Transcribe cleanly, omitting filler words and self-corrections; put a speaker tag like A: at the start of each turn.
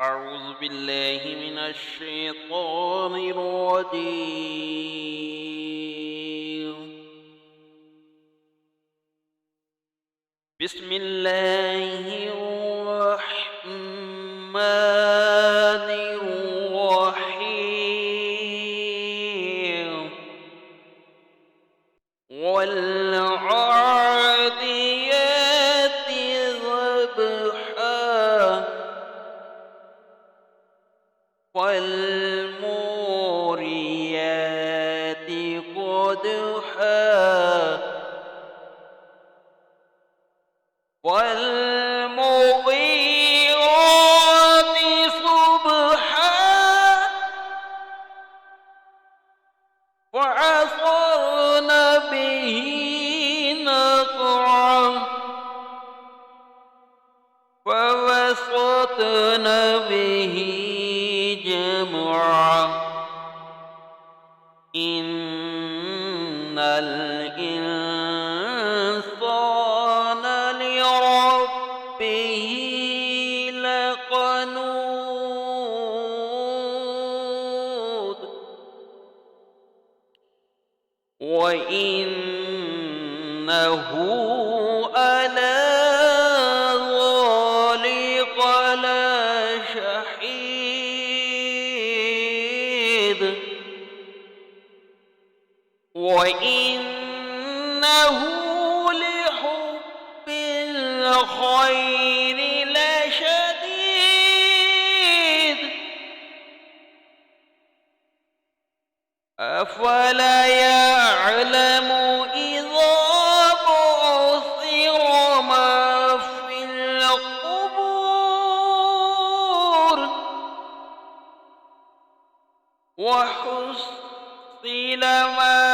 A: أعوذ بالله من الشيطان الرجيم. بسم الله الرحمن الرحيم. والعاديات ضبحا والموريات قدحا والمغيرات صبحا وعصرن به نقعا فوسطن به جمعا إن الإنسان لربه لقنوط وإنه على ذلك لشهيد وإنه لحب الخير لشديد أفلا يعلم إذا بعثر ما في القبور وحصل ما